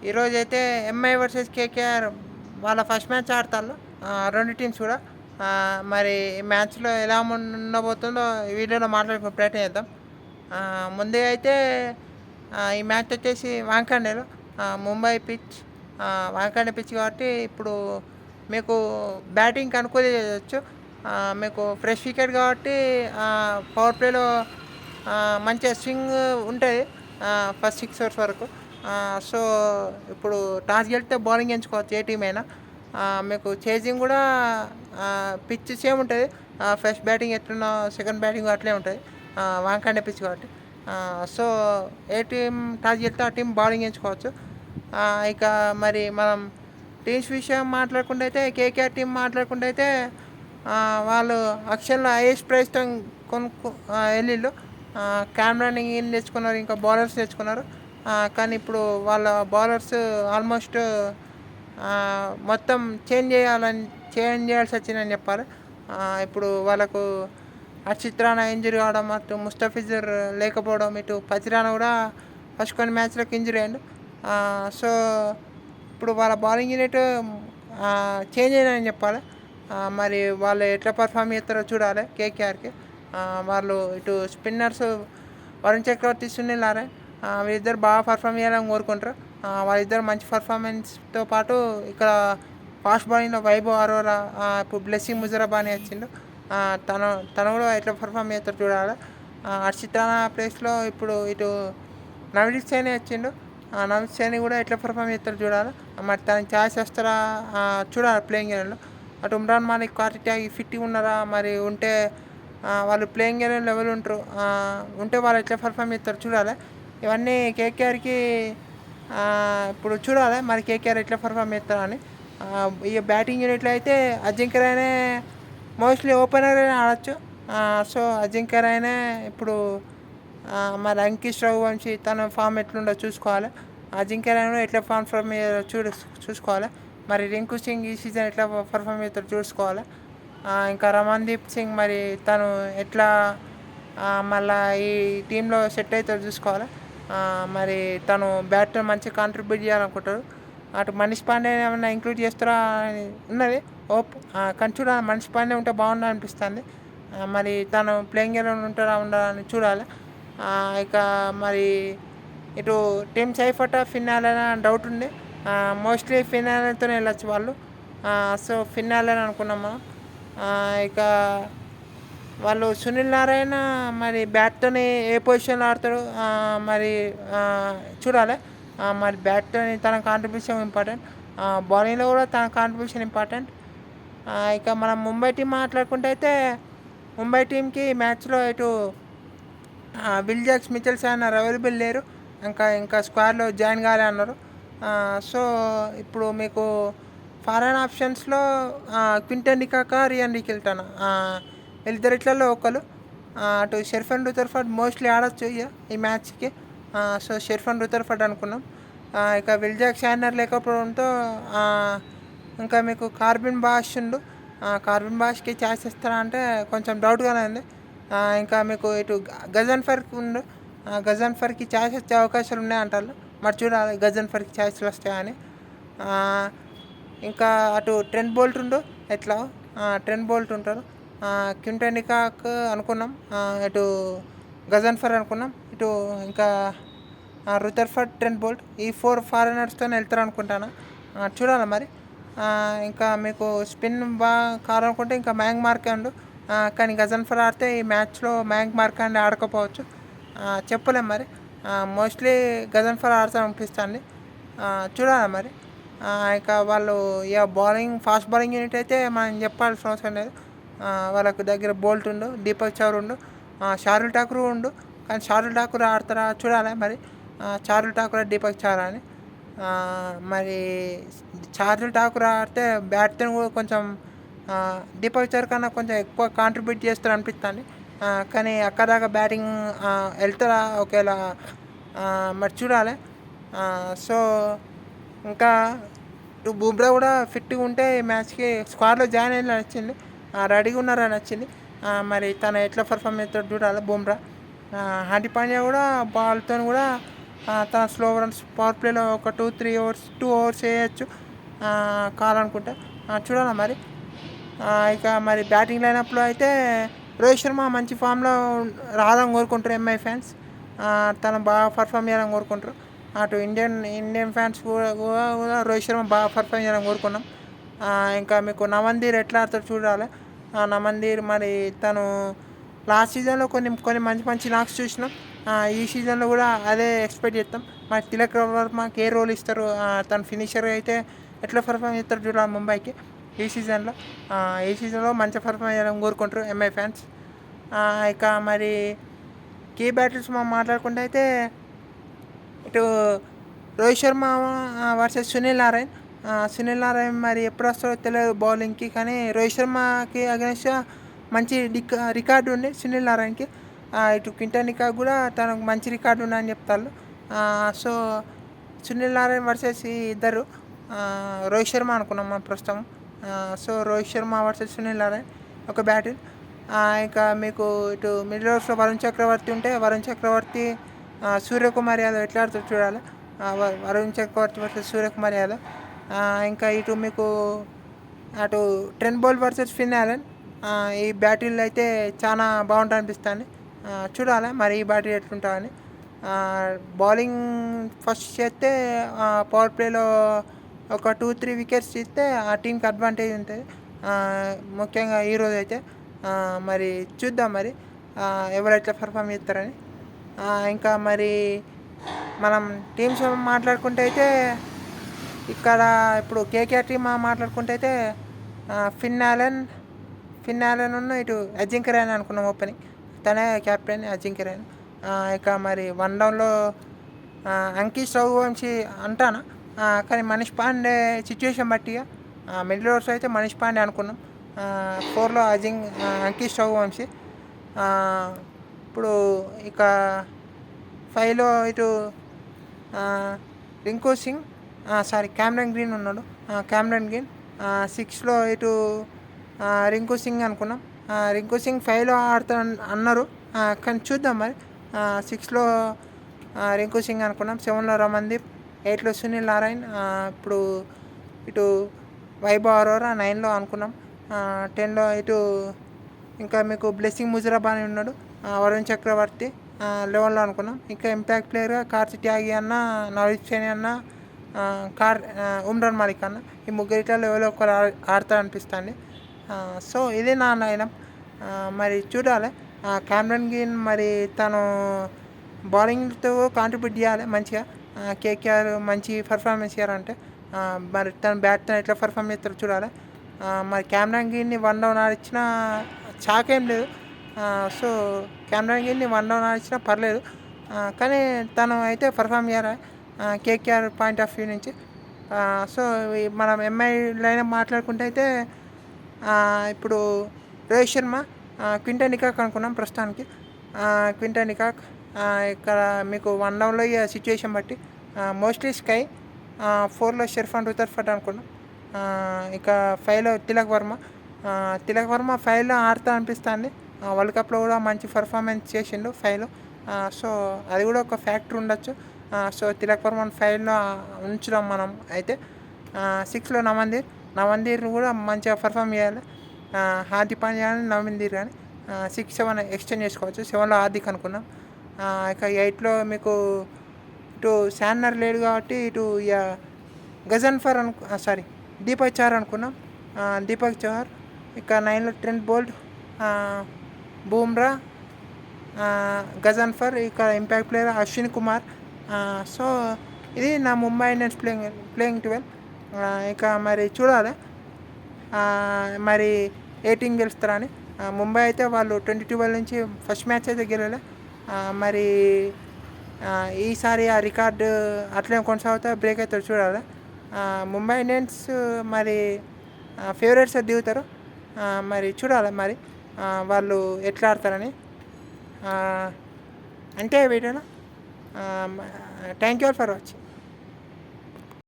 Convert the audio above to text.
ఈరోజైతే MI versus KKR వాళ్ళ first match ఆడతాళ్ళు. 2 teams కూడా. మరి ఈ మ్యాచ్‌లో ఎలా ఉండబోతుందో ఈ వీడియోలో మాట్లాడుకునే ప్రయత్నం చేద్దాం. ముందుగా అయితే ఈ మ్యాచ్ వచ్చేసి వాంఖడేలో ముంబై పిచ్. వాంఖడే పిచ్ కాబట్టి ఇప్పుడు మీకు బ్యాటింగ్‌కి అనుకూల చేయొచ్చు. మీకు ఫ్రెష్ వికెట్ కాబట్టి పవర్ ప్లేలో మంచిగా స్వింగ్ ఉంటది. ఫస్ట్ 6 ఓవర్స్ వరకు. సో, ఇప్పుడు టాస్ గెలిస్తే బౌలింగ్ ఎంచుకోవచ్చు ఏ టీమ్ అయినా. మీకు చేజింగ్ కూడా పిచ్ సేమ్ ఉంటది. ఫస్ట్ బ్యాటింగ్ ఎట్లున్నో సెకండ్ బ్యాటింగ్ అట్లే ఉంటది. వాంఖడే పిచ్ కాబట్టి. సో, ఏ టీమ్ టాస్ గెలిస్తే ఆ టీమ్ బౌలింగ్ ఎంచుకోవచ్చు. ఇక మరి మనం టీమ్స్ విషయం మాట్లాడుకుంటే అయితే కేకేఆర్ టీం మాట్లాడుకుంటే అయితే వాళ్ళు అక్షన్లో హైయెస్ట్ ప్రైస్తో వెళ్ళిళ్ళు. క్యామ్రాన్ ఇన్ తెచ్చుకున్నారు, ఇంకా బౌలర్స్ తెచ్చుకున్నారు. కానీ ఇప్పుడు వాళ్ళ బౌలర్స్ ఆల్మోస్ట్ మొత్తం చేంజ్ చేయాల్సి వచ్చిందని చెప్పాలి. ఇప్పుడు వాళ్ళకు హర్షిత్ రాణా ఇంజరీ కావడం, అటు ముస్తఫిజర్ లేకపోవడం, ఇటు పతిరానా కూడా ఫస్ట్ కొన్ని మ్యాచ్లకు ఇంజరీ అయ్యిండు. సో, ఇప్పుడు వాళ్ళ బౌలింగ్ యూనిట్ చేంజ్ అయిందని చెప్పాలి. మరి వాళ్ళు ఎట్లా పర్ఫామ్ చేస్తారో చూడాలి కేకేఆర్కి. వాళ్ళు ఇటు స్పిన్నర్స్ వరుణ్ చక్రవర్తి, సునీల్ నారాయణ్ వీళ్ళిద్దరు బాగా పర్ఫామ్ చేయాలని కోరుకుంటారు. వాళ్ళిద్దరు మంచి పర్ఫార్మెన్స్తో పాటు ఇక్కడ ఫాస్ట్ బౌలింగ్లో వైభవ్ అరోరా, ఇప్పుడు బ్లెస్సింగ్ ముజరాబానీ వచ్చిండు. తను కూడా ఎట్లా పర్ఫామ్ చేస్తారో చూడాలి. హర్షిత్ రాణా ప్లేస్లో ఇప్పుడు ఇటు నవదీప్ సైని వచ్చిండు. నవదీప్ సైని కూడా ఎట్లా పర్ఫామ్ చేస్తారో చూడాలి. మరి తనకి ఛాయిస్ వస్తారా చూడాలి ప్లేయింగ్ ఎలెవన్లో. అటు ఉమ్రాన్ మాలిక్, కార్తిక్ ట్యాగ్ ఫిట్గా ఉన్నారా, మరి ఉంటే వాళ్ళు ప్లేయింగ్ ఎలెవన్ లెవెల్ ఉంటారు. ఉంటే వాళ్ళు ఎట్లా పర్ఫామ్ చేస్తారో చూడాలి. ఇవన్నీ కేకేఆర్కి ఇప్పుడు చూడాలి మరి కేకేఆర్ ఎట్లా పర్ఫామ్ చేస్తారని. ఇక బ్యాటింగ్ యూనిట్లో అయితే అజింక్య రహానే మోస్ట్లీ ఓపెనర్ ఆడచ్చు. సో, అజింక్య రహానే ఇప్పుడు మరి అంకిష్ రఘువంశీ తన ఫామ్ ఎట్లుండో చూసుకోవాలి. అజింక్య రహానే ఎట్లా పర్ఫామ్ చూసుకోవాలి. మరి రింకు సింగ్ ఈ సీజన్ ఎట్లా పర్ఫామ్ చేస్తారో చూసుకోవాలి. ఇంకా రమణ్దీప్ సింగ్ మరి తను ఎట్లా మళ్ళీ ఈ టీంలో సెట్ అవుతారో చూసుకోవాలి. మరి తను బ్యాటర్ మంచిగా కాంట్రిబ్యూట్ చేయాలనుకుంటారు. అటు మనీష్ పాండే ఏమైనా ఇంక్లూడ్ చేస్తారా అని ఉన్నది హోప్. కానీ చూడాలి, మనీష్ పాండే ఉంటే బాగుండు అనిపిస్తుంది. మరి తను ప్లేయింగ్ ఎలెవన్ ఉంటారా ఉండాలని చూడాలి. ఇక మరి ఇటు టీమ్ సైఫట ఫిన్నాలైనా డౌట్ ఉంది. మోస్ట్లీ ఫిన్నాలతోనే వెళ్ళచ్చు వాళ్ళు. సో, ఫిన్నాలని అనుకున్నాం మనం. ఇక వాళ్ళు సునీల్ నారాయణ మరి బ్యాట్తోని ఏ పొజిషన్లో ఆడతాడు మరి చూడాలి. మరి బ్యాట్తోని తన కాంట్రిబ్యూషన్ ఇంపార్టెంట్, బౌలింగ్లో కూడా తన కాంట్రిబ్యూషన్ ఇంపార్టెంట్. ఇక మనం ముంబై టీం మాట్లాడుకుంటే అయితే ముంబై టీంకి మ్యాచ్లో ఇటు Will Jacks, Mitchell Santner available లేరు. ఇంకా స్క్వాడ్లో జాయిన్ కాలే అన్నారు. సో, ఇప్పుడు మీకు ఫారెన్ ఆప్షన్స్లో క్వింటన్ డికాక్, రియాన్ రికిల్టన్ వీళ్ళిద్దరిట్లలో ఒకరు. అటు షెర్ఫన్ రుదర్ఫర్డ్ మోస్ట్లీ ఆడచ్చు ఈ మ్యాచ్కి. సో, షెర్ఫన్ రుదర్ఫర్డ్ అనుకున్నాం. ఇక విల్ జాక్ శాంట్నర్ లేకపోవడంతో ఇంకా మీకు కార్బిన్ బాష్ ఉండు. కార్బిన్ బాష్కి ఛాయిస్ ఇస్తారా అంటే కొంచెం డౌట్గానే ఉంది. ఇంకా మీకు ఇటు గజన్ఫర్కి ఉండు. గజన్ఫర్కి ఛాయిస్ వచ్చే అవకాశాలు ఉన్నాయంటారు. మరి చూడాలి గజన్ఫర్కి ఛాయిస్లు వస్తాయని. ఇంకా అటు ట్రెంట్ బోల్ట్ ఉండు ఎట్లా. ట్రెంట్ బోల్ట్ ఉంటారు. క్వింటన్ డికాక్ అనుకున్నాం. ఇటు గజన్ఫర్ అనుకున్నాం. ఇటు ఇంకా రుదర్ఫర్డ్, ట్రెంట్ బోల్ట్ ఈ 4 ఫారినర్స్తో వెళ్తారు అనుకుంటాను. చూడాలి మరి. ఇంకా మీకు స్పిన్ బాగా కావాలనుకుంటే ఇంకా మ్యాంగ్ మార్కండ్. కానీ గజన్ఫర్ ఆడితే ఈ మ్యాచ్లో మ్యాంగ్ మార్కండ్ ఆడకపోవచ్చు, చెప్పలేం మరి. మోస్ట్లీ గజన్ఫర్ ఆడతారు అనిపిస్తుంది. చూడాలి మరి. ఇక వాళ్ళు ఫాస్ట్ బౌలింగ్ యూనిట్ అయితే మనం చెప్పాల్సిన అవసరం లేదు. వాళ్ళకు దగ్గర బోల్ట్ ఉండు, దీపక్ చౌర్ ఉండు, షారుల్ ఠాకూర్ ఉండు. కానీ షారుల్ ఠాకూర్ ఆడతారా చూడాలి మరి. షారుల్ ఠాకూర్, దీపక్ చౌర్ అని. మరి షారుల్ ఠాకూర్ ఆడితే బ్యాట్తో కూడా కొంచెం దీపక్ చౌర్ కన్నా కొంచెం ఎక్కువ కాంట్రిబ్యూట్ చేస్తారు అనిపిస్తుంది. కానీ అక్కదాకా బ్యాటింగ్ వెళ్తారా ఒకవేళ మరి చూడాలి. సో, ఇంకా బుమ్రా కూడా ఫిట్గా ఉంటే ఈ మ్యాచ్కి స్క్వాడ్లో జాయిన్ అయ్యి నచ్చింది, రెడీగా ఉన్నారని వచ్చింది. మరి తను ఎట్లా పర్ఫామ్ చేస్తాడో చూడాలి బుమ్రా. హార్దిక్ పాండ్యా కూడా బాల్తో కూడా తన స్లో రన్స్ పవర్ ప్లేలో ఒక 2 అవర్స్ వేయచ్చు కావాలనుకుంటే. చూడాలి మరి. ఇక మరి బ్యాటింగ్ లైనప్లో అయితే రోహిత్ శర్మ మంచి ఫామ్లో రావాలని కోరుకుంటారు ఎంఐ ఫ్యాన్స్. తను బాగా పర్ఫామ్ చేయాలని కోరుకుంటారు. అటు ఇండియన్ ఫ్యాన్స్ కూడా రోహిత్ శర్మ బాగా పర్ఫామ్ చేయాలని కోరుకున్నాం. ఇంకా మీకు నమందీర్ ఎట్లా ఆడతాడు చూడాలి. నమందీర్ మరి తను లాస్ట్ సీజన్లో కొన్ని మంచి మంచి నాక్స్ చూసినాం. ఈ సీజన్లో కూడా అదే ఎక్స్పెక్ట్ చేస్తాం. మరి తిలక్ వర్మకి ఏ రోల్ ఇస్తారు, తను ఫినిషర్ అయితే ఎట్లా పర్ఫామ్ చేస్తారు చూడాలి ముంబైకి ఈ సీజన్లో మంచిగా పర్ఫామ్ చేయాలని కోరుకుంటారు ఎంఐ ఫ్యాన్స్. ఇక మరి కీ బ్యాటర్స్ మనం మాట్లాడుకుంటే అయితే ఇటు రోహిత్ శర్మ వర్సెస్ సునీల్ నారాయణ్ మరి ఎప్పుడు వస్తాడో తెలియదు బౌలింగ్కి. కానీ రోహిత్ శర్మకి అగెన్స్ట్గా మంచి రికార్డు ఉంది సునీల్ నారాయణ్కి. ఇటు క్వింటన్ డికాక్ కూడా తనకు మంచి రికార్డు ఉందని చెప్తారు. సో సునీల్ నారాయణ్ వర్సెస్ ఈ ఇద్దరు రోహిత్ శర్మ అనుకున్నాం మనం ప్రస్తుతం. సో రోహిత్ శర్మ వర్సెస్ సునీల్ నారాయణ్ ఒక బ్యాటిల్. ఇంకా మీకు ఇటు మిడిల్ ఓవర్స్లో వరుణ్ చక్రవర్తి ఉంటే వరుణ్ చక్రవర్తి సూర్యకుమార్ యాదవ్ ఎట్లా ఆడుతారు చూడాలి. వరుణ్ చక్రవర్తి వర్సెస్ సూర్యకుమార్ యాదవ్. ఇంకా ఇటు మీకు అటు Trent Boult versus Finn Allen. ఈ బ్యాటిల్ అయితే చాలా బాగుంటుంది అనిపిస్తుంది. చూడాలి మరి ఈ బ్యాటిల్ ఎట్లుంటుందని. బౌలింగ్ ఫస్ట్ చేస్తే పవర్ ప్లేలో ఒక 2-3 వికెట్స్ ఇస్తే ఆ టీంకి అడ్వాంటేజ్ ఉంటుంది ముఖ్యంగా ఈరోజు అయితే. మరి చూద్దాం మరి ఎవరు ఎట్లా పర్ఫామ్ చేస్తారని. ఇంకా మరి మనం టీమ్స్ మాట్లాడుకుంటే అయితే ఇక్కడ ఇప్పుడు కేకేఆర్ టీమ్ మాట్లాడుకుంటే అయితే ఫిన్ అలెన్ ఉన్న ఇటు అజింక్య రహానే అనుకున్నాం ఓపెనింగ్. తనే కెప్టెన్ అజింక్య రహానే. ఇక మరి వన్ డౌన్లో అంకిష్ రఘువంశీ అంటానా, కానీ మనీష్ పాండే సిచ్యువేషన్ బట్టి మిడిల్ ఓవర్స్ అయితే మనీష్ పాండే అనుకున్నాం. 4లో అంకిష్ రఘువంశీ. ఇప్పుడు ఇక 5లో ఇటు క్యామరన్ గ్రీన్ ఉన్నాడు. 6లో ఇటు రింకు సింగ్ అనుకున్నాం. రింకు సింగ్ 5లో ఆడుతాడు అన్నారు, కానీ చూద్దాం మరి. 6లో రింకు సింగ్ అనుకున్నాం. 7లో రమన్దీప్. 8లో సునీల్ నారాయణ్. ఇప్పుడు ఇటు వైభవ్ అరోరా 9లో అనుకున్నాం. 10లో ఇటు ఇంకా మీకు బ్లెస్సింగ్ ముజరాబానీ ఉన్నాడు. వరుణ్ చక్రవర్తి 11లో అనుకున్నాం. ఇంకా ఇంపాక్ట్ ప్లేయర్గా కార్తిక్ త్యాగి అన్న, నవదీప్ సైని అన్న, ఉమ్రాన్ మాలిక్ అన్న, ఈ ముగ్గురిట్లో ఎవరో ఒకరు ఆడతారు అనిపిస్తుంది. సో ఇది నా లైనప్. మరి చూడాలి. క్యామరన్ గ్రీన్ మరి తను బౌలింగ్తో కాంట్రిబ్యూట్ చేయాలి మంచిగా. కేకేఆర్ మంచి పర్ఫార్మెన్స్ చేయాలంటే మరి తన బ్యాట్తో ఎట్లా పర్ఫామ్ చేస్తారో చూడాలి. మరి క్యామరన్ గ్రీన్ని 1 డౌన్ ఆడిచ్చినా చాకేం లేదు. సో క్యామరన్ గ్రీన్ని 1 డౌన్ ఆడిచ్చినా పర్లేదు, కానీ తను అయితే పర్ఫామ్ చేయాలి కేకేఆర్ పాయింట్ ఆఫ్ వ్యూ నుంచి. సో మనం ఎంఐ లైనప్ మాట్లాడుకుంటే అయితే ఇప్పుడు రోహిత్ శర్మ, క్వింటన్ డికాక్ అనుకున్నాం ప్రస్తుతానికి. క్వింటన్ డికాక్ ఇక్కడ మీకు 1 డౌన్లో సిచ్యువేషన్ బట్టి మోస్ట్లీ స్కై. 4లో షెర్ఫాన్ రుదర్ఫర్డ్ అనుకున్నాం. ఇక 5లో తిలక్ వర్మ 5లో ఆడుతా అనిపిస్తుంది. వరల్డ్ కప్లో కూడా మంచి పర్ఫార్మెన్స్ చేసిండు 5లో. సో అది కూడా ఒక ఫ్యాక్టర్ ఉండొచ్చు. సో తిలక్ వర్మను 5లో ఉంచుదాం మనం అయితే. 6లో నమందీర్ కూడా మంచిగా పర్ఫామ్ చేయాలి. హార్దిక్ పాండ్యా కానీ నమందీర్ కానీ 6, 7 ఎక్స్టెండ్ చేసుకోవచ్చు. 7లో హార్దిక్ అనుకున్నాం. ఇక 8లో మీకు ఇటు శాంట్నర్ లేడు కాబట్టి ఇటు గజన్ఫర్ దీపక్ చహర్ అనుకున్నాం. దీపక్ చహర్. ఇక 9లో ట్రెంట్ బౌల్ట్, బూమ్రా, గజన్ఫర్. ఇక impact player Ashwin Kumar. So ఇది నా ముంబై ఇండియన్స్ ప్లేయింగ్ 12. ఇక మరి చూడాలి మరి ఏ టీం గెలుస్తారని. ముంబై అయితే వాళ్ళు 2012 నుంచి ఫస్ట్ మ్యాచ్ అయితే గెలవలే. మరి ఈసారి ఆ రికార్డు అట్లే కొనసాగుతా బ్రేక్ అవుతారు చూడాలి. ముంబై ఇండియన్స్ మరి ఫేవరెట్స్ దిగుతారు. మరి చూడాలి మరి వాళ్ళు ఎట్లా ఆడతారని. అంటే వీడియోలో thank you all for watching.